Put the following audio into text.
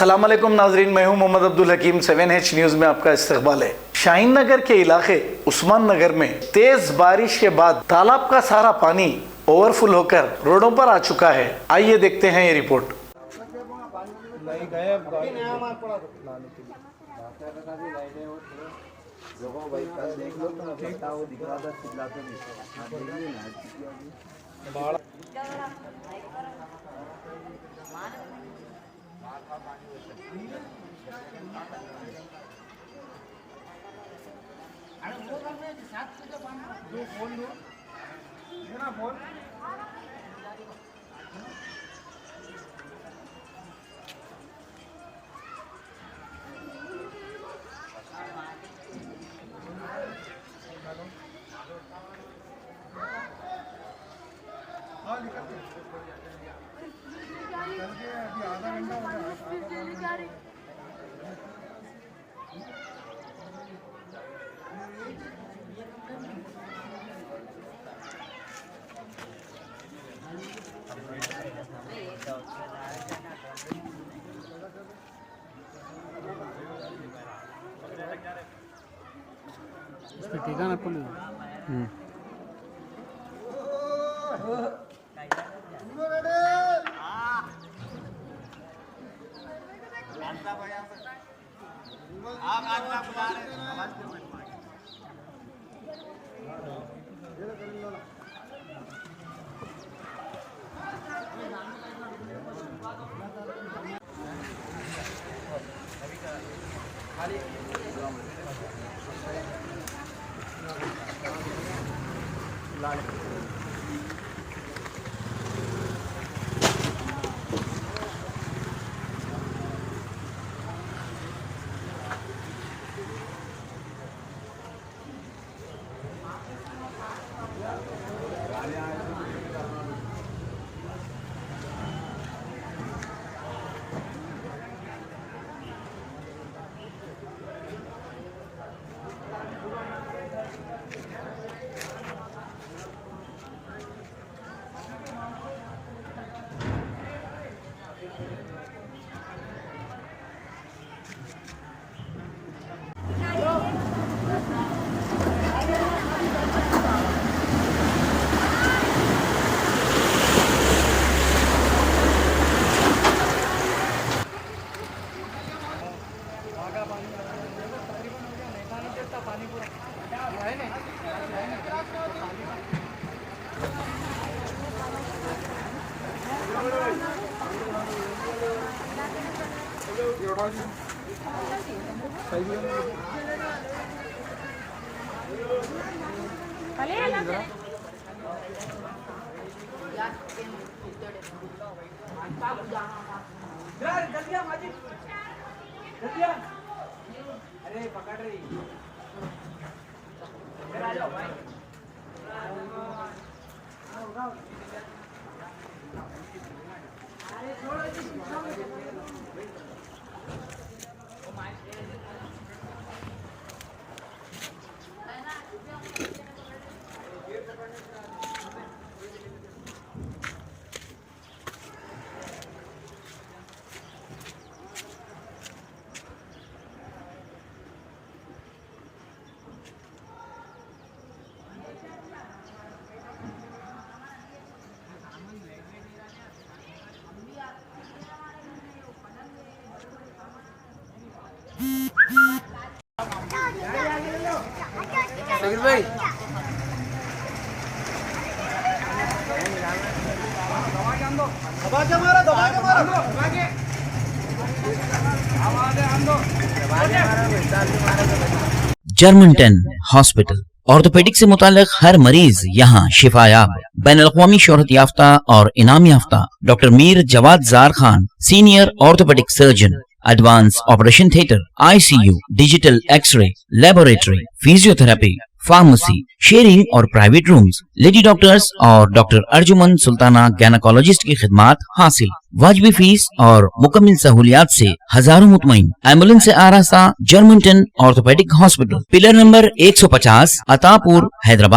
अस्सलाम वालेकुम नाजरीन, मैं हूं मोहम्मद अब्दुल हकीम। 7H न्यूज़ में आपका इस्तकबाल है। शाहीन नगर के इलाके उस्मान नगर में तेज बारिश के बाद तालाब का सारा पानी ओवरफुल होकर रोडों पर आ चुका है। आइए देखते हैं ये रिपोर्ट। ठिकाना पण अरे पकड़ रही आ जाओ भाई। अरे छोड़ो भाई जर्मनटन हॉस्पिटल ऑर्थोपेडिक से मुताल्लिक हर मरीज यहाँ शिफायाब। बैनुल-अक़वामी शोहरत याफ्ता और इनाम याफ्ता doctor Mir Jawad Zar Khan, senior orthopaedic surgeon, advance operation theatre, ICU, digital x-ray, laboratory, physiotherapy, pharmacy, sharing और प्राइवेट रूम्स, लेडी डॉक्टर्स और डॉक्टर अर्जुमन सुल्ताना गैनाकोलॉजिस्ट की खिदमात हासिल। वाजबी फीस और मुकम्मल सहूलियात से हजारों मुतमईन। एम्बुलेंस से आरास्ता Germanton orthopaedic hospital, pillar number 150, Attapur, Hyderabad.